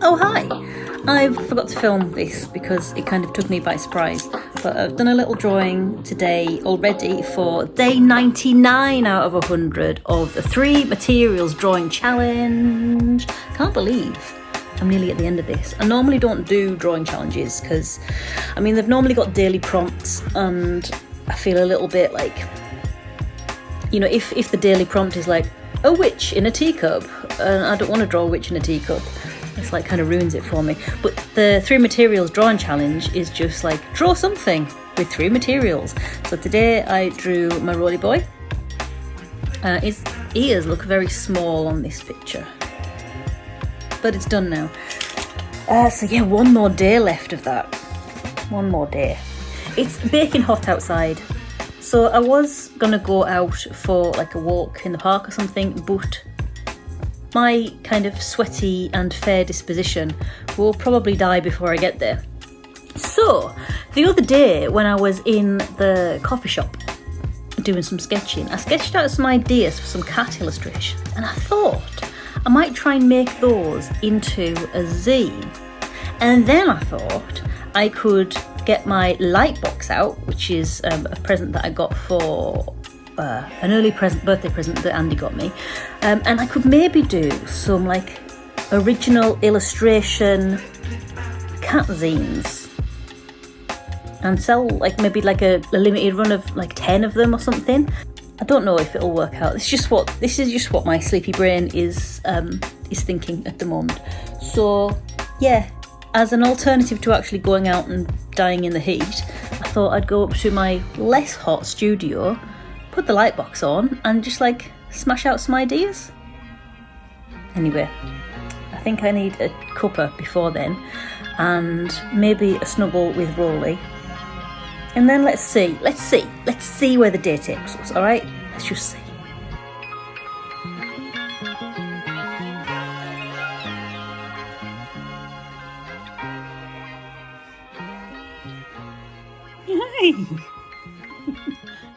Oh hi! I forgot to film this because it kind of took me by surprise, but I've done a little drawing today already for day 99 out of 100 of the 3 materials drawing challenge. Can't believe I'm nearly at the end of this. I normally don't do drawing challenges because, I mean, they've normally got daily prompts and I feel a little bit like, you know, if the daily prompt is like, a witch in a teacup, and I don't want to draw a witch in a teacup, it's like kind of ruins it for me. But the 3 materials drawing challenge is just like, draw something with 3 materials. So today I drew my Roly boy. His ears look very small on this picture, but it's done now. So yeah, one more day left of that. One more day. It's baking hot outside. So I was gonna go out for like a walk in the park or something, but my kind of sweaty and fair disposition will probably die before I get there. So the other day when I was in the coffee shop doing some sketching, I sketched out some ideas for some cat illustrations, and I thought I might try and make those into a zine. And then I thought I could get my Lightbox out, which is a present that I got for an early birthday present that Andy got me, and I could maybe do some like original illustration cat zines and sell like maybe like a limited run of like 10 of them or something. I don't know if it'll work out. This is just what my sleepy brain is thinking at the moment. So yeah, as an alternative to actually going out and dying in the heat, I thought I'd go up to my less hot studio, put the Lightbox on, and just like smash out some ideas. Anyway, I think I need a cuppa before then, and maybe a snuggle with Roly. And then let's see where the day takes us, alright? Let's just see. Hi!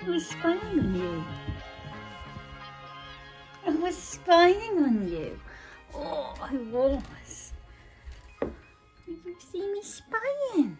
I was spying on you. I was spying on you. Oh, I was. Did you see me spying?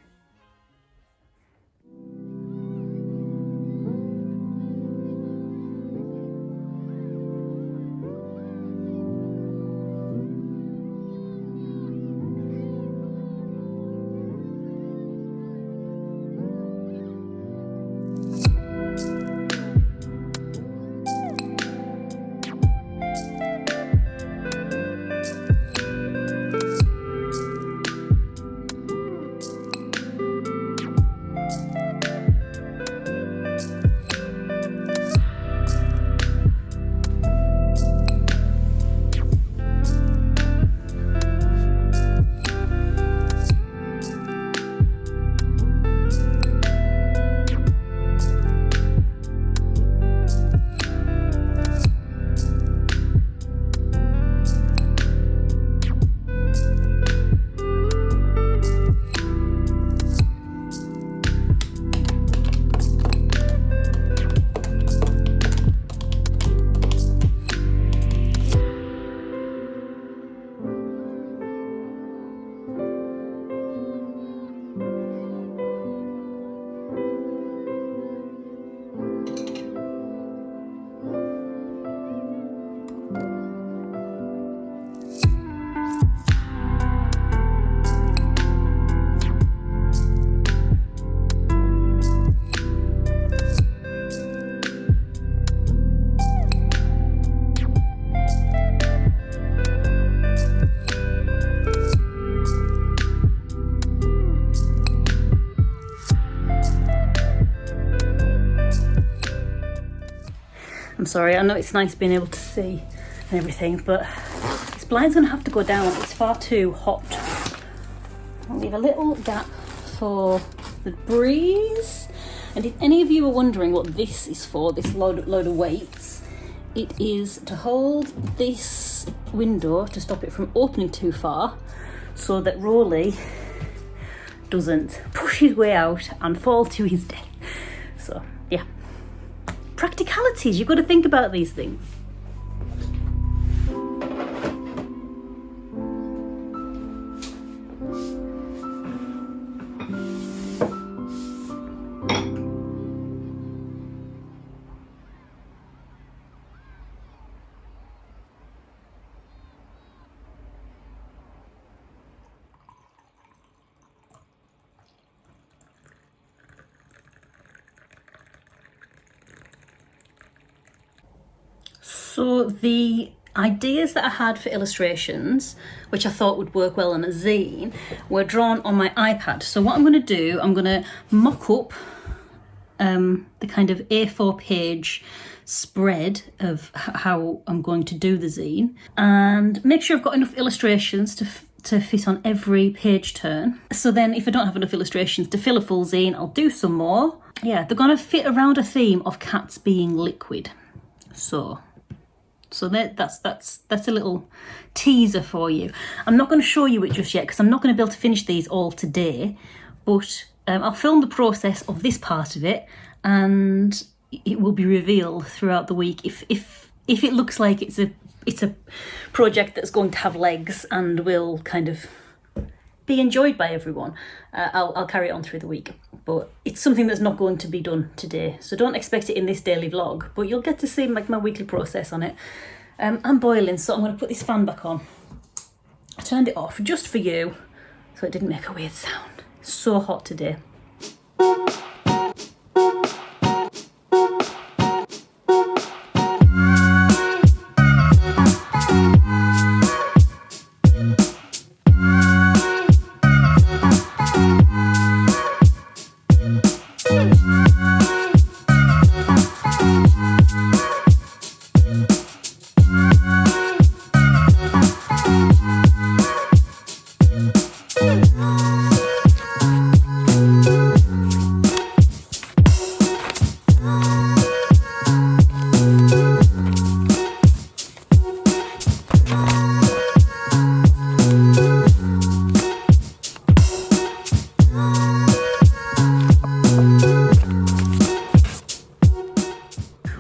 I'm sorry, I know it's nice being able to see and everything, but this blind's gonna have to go down. It's far too hot. I'll leave a little gap for the breeze. And if any of you are wondering what this is for, this load of weights, it is to hold this window to stop it from opening too far so that Roly doesn't push his way out and fall to his death. So yeah, practicalities, you've got to think about these things. So the ideas that I had for illustrations, which I thought would work well on a zine, were drawn on my iPad. So what I'm going to do, I'm going to mock up the kind of A4 page spread of how I'm going to do the zine, and make sure I've got enough illustrations to fit on every page turn. So then if I don't have enough illustrations to fill a full zine, I'll do some more. Yeah, they're going to fit around a theme of cats being liquid. So that's a little teaser for you. I'm not going to show you it just yet because I'm not going to be able to finish these all today, but I'll film the process of this part of it, and it will be revealed throughout the week if it looks like it's a project that's going to have legs and will kind of be enjoyed by everyone. I'll carry it on through the week, but it's something that's not going to be done today, so don't expect it in this daily vlog, but you'll get to see like my weekly process on it. I'm boiling, so I'm going to put this fan back on. I turned it off just for you so it didn't make a weird sound. It's so hot today.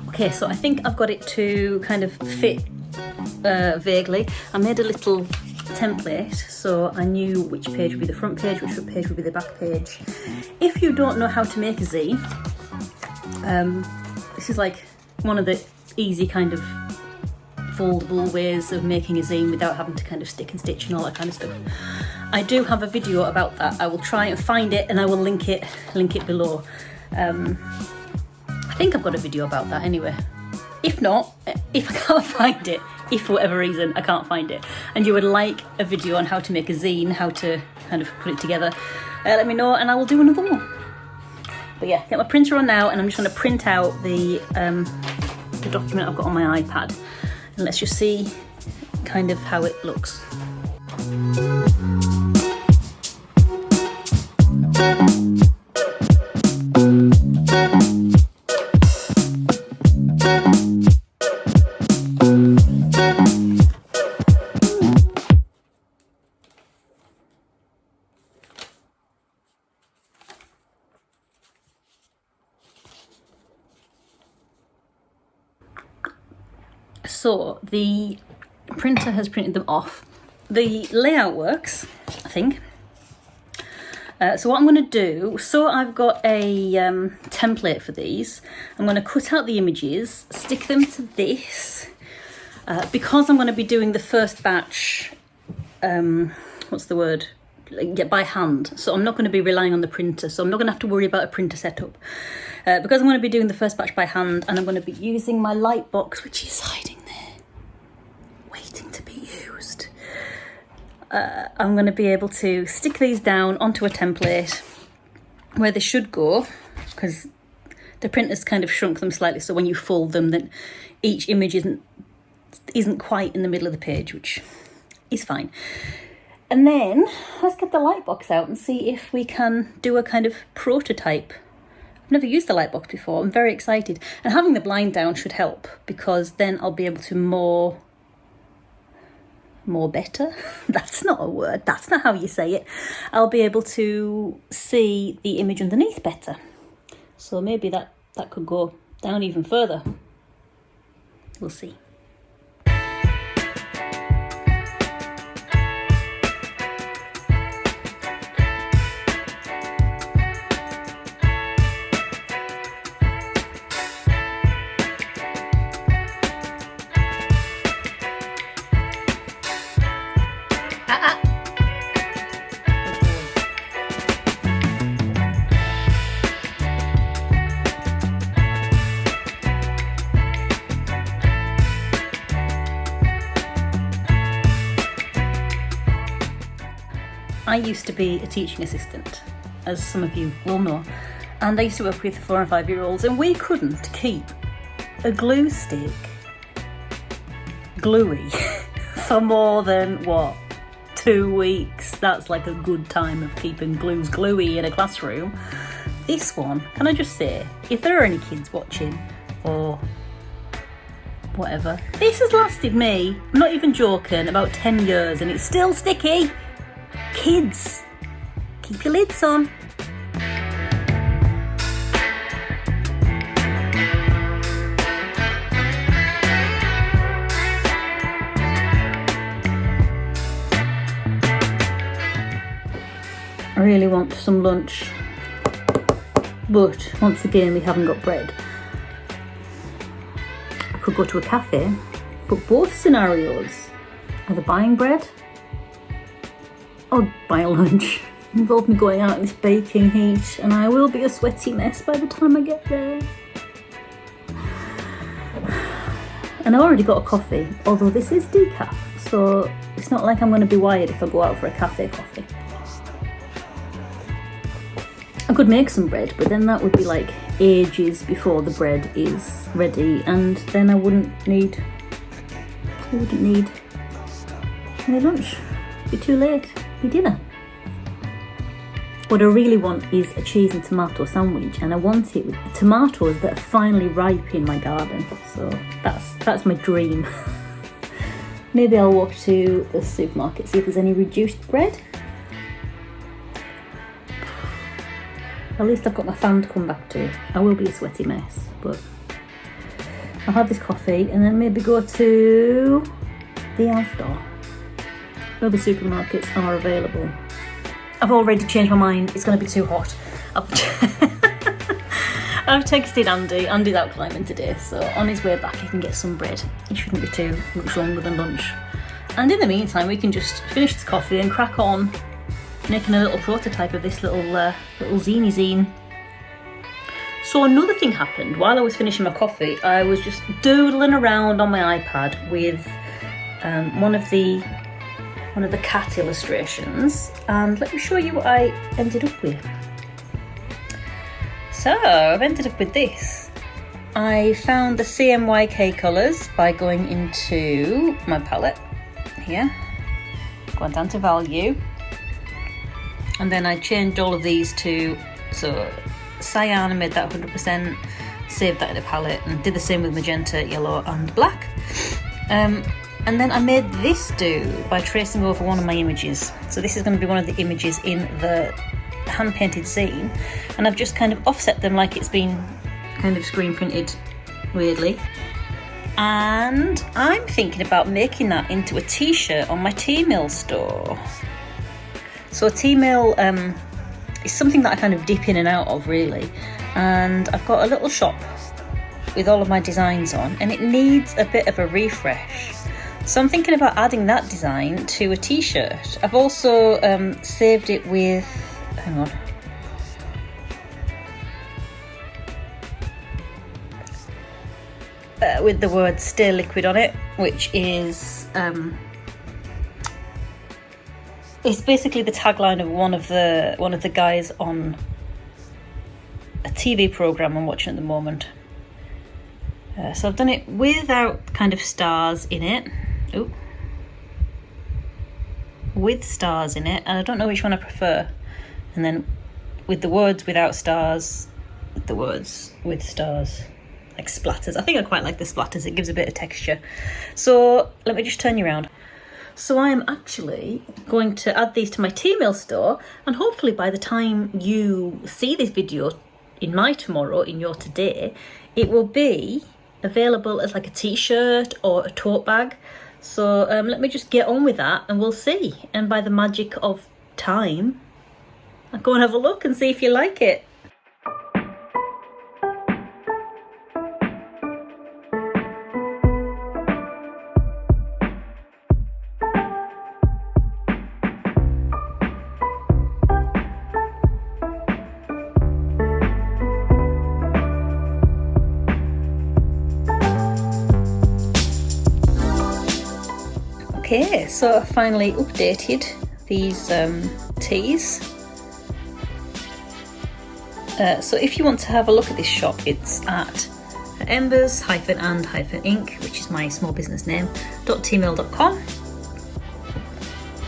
Okay, so I think I've got it to kind of fit vaguely. I made a little template so I knew which page would be the front page, which page would be the back page. If you don't know how to make a zine, this is like one of the easy kind of foldable ways of making a zine without having to kind of stick and stitch and all that kind of stuff. I do have a video about that. I will try and find it and I will link it below. I think I've got a video about that anyway. If not, if I can't find it, if for whatever reason I can't find it, and you would like a video on how to make a zine, how to kind of put it together, let me know and I will do another one. But yeah, get my printer on now and I'm just going to print out the document I've got on my iPad, and let's just see kind of how it looks. So the printer has printed them off. The layout works, I think. So what I'm going to do, so I've got a template for these. I'm going to cut out the images, stick them to this. Because I'm going to be doing the first batch, what's the word? By hand. So I'm not going to be relying on the printer. So I'm not going to have to worry about a printer setup. Because I'm going to be doing the first batch by hand, and I'm going to be using my Lightbox, which is hiding there, waiting to be used. I'm going to be able to stick these down onto a template where they should go, because the printer's kind of shrunk them slightly, so when you fold them, then each image isn't quite in the middle of the page, which is fine. And then let's get the Lightbox out and see if we can do a kind of prototype. I've never used the Lightbox before. I'm very excited. And having the blind down should help, because then I'll be able to more better. That's not a word. That's not how you say it. I'll be able to see the image underneath better. So maybe that could go down even further. We'll see. I used to be a teaching assistant, as some of you will know, and I used to work with 4 and 5-year-olds, and we couldn't keep a glue stick gluey for more than, what, 2 weeks. That's like a good time of keeping glues gluey in a classroom. This one, can I just say, if there are any kids watching or whatever, this has lasted me, I'm not even joking, about 10 years and it's still sticky. Kids, keep your lids on. I really want some lunch, but once again we haven't got bread. I could go to a cafe, but both scenarios, either buying bread or buying lunch, involve me going out in this baking heat, and I will be a sweaty mess by the time I get there. And I already got a coffee, although this is decaf, so it's not like I'm going to be wired if I go out for a cafe coffee. I could make some bread, but then that would be like ages before the bread is ready, and then I wouldn't need any lunch. It'd be too late. It'd be dinner. What I really want is a cheese and tomato sandwich, and I want it with the tomatoes that are finally ripe in my garden. So that's my dream. Maybe I'll walk to the supermarket, see if there's any reduced bread. At least I've got my fan to come back to. I will be a sweaty mess, but I'll have this coffee and then maybe go to the Asda. Other supermarkets are available. I've already changed my mind. It's going to be too hot. I've texted Andy. Andy's out climbing today, so on his way back he can get some bread. It shouldn't be too much longer than lunch. And in the meantime, we can just finish this coffee and crack on making a little prototype of this little zine. So another thing happened while I was finishing my coffee. I was just doodling around on my iPad with one of the cat illustrations, and let me show you what I ended up with. So I've ended up with this. I found the CMYK colours by going into my palette here, going down to value. And then I changed all of these to, so cyan, I made that 100%, saved that in a palette, and did the same with magenta, yellow and black. And then I made this do by tracing over one of my images. So this is going to be one of the images in the hand-painted zine, and I've just kind of offset them like it's been kind of screen printed weirdly. And I'm thinking about making that into a t-shirt on my Teemill store. So Teemill is something that I kind of dip in and out of really, and I've got a little shop with all of my designs on, and it needs a bit of a refresh. So I'm thinking about adding that design to a t-shirt. I've also saved it with, hang on, with the word "Stay Liquid" on it, which is it's basically the tagline of one of the guys on a TV program I'm watching at the moment. So I've done it without kind of stars in it. Ooh. With stars in it, and I don't know which one I prefer. And then with the words without stars, with the words with stars, like splatters. I think I quite like the splatters, it gives a bit of texture. So let me just turn you around. So I am actually going to add these to my Teemill store, and hopefully by the time you see this video in my tomorrow, in your today, it will be available as like a t-shirt or a tote bag. So let me just get on with that and we'll see. And by the magic of time, I'll go and have a look and see if you like it. Okay, so I finally updated these teas. So if you want to have a look at this shop, it's at embers-and-ink, which is my small business name, .teemill.com.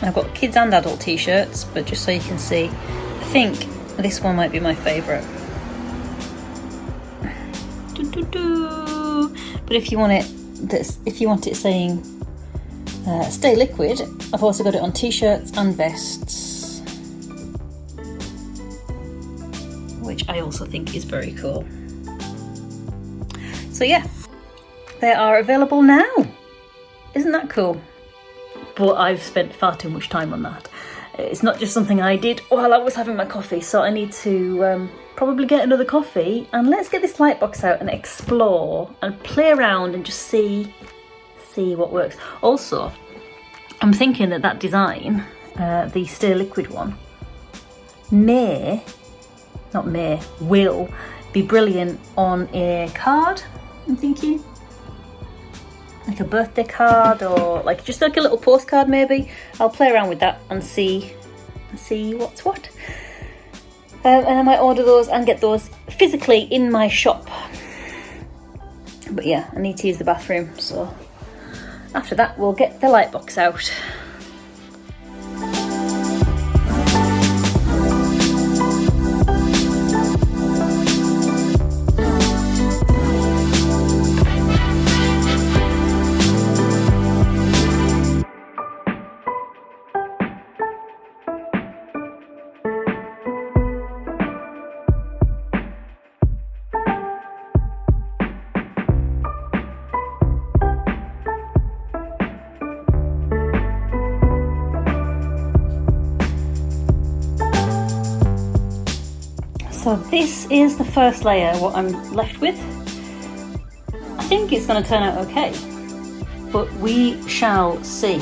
I've got kids and adult t-shirts, but just so you can see, I think this one might be my favourite. But if you want it saying stay liquid, I've also got it on t-shirts and vests, which I also think is very cool. So yeah, they are available now. Isn't that cool? But I've spent far too much time on that. It's not just something I did while I was having my coffee, so I need to probably get another coffee, and let's get this Lightbox out and explore and play around and just see what works. Also, I'm thinking that design, the Stay Liquid one, will be brilliant on a card, I'm thinking. Like a birthday card, or like just like a little postcard maybe. I'll play around with that and see what's what. And I might order those and get those physically in my shop. But yeah, I need to use the bathroom, so after that we'll get the Lightbox out. So this is the first layer, what I'm left with. I think it's going to turn out okay, but we shall see.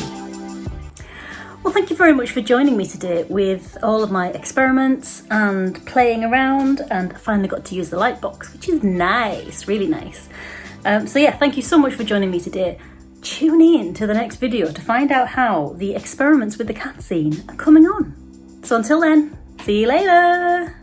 Well, thank you very much for joining me today with all of my experiments and playing around, and I finally got to use the Lightbox, which is nice, really nice. So yeah, thank you so much for joining me today. Tune in to the next video to find out how the experiments with the cat zine are coming on. So until then, see you later.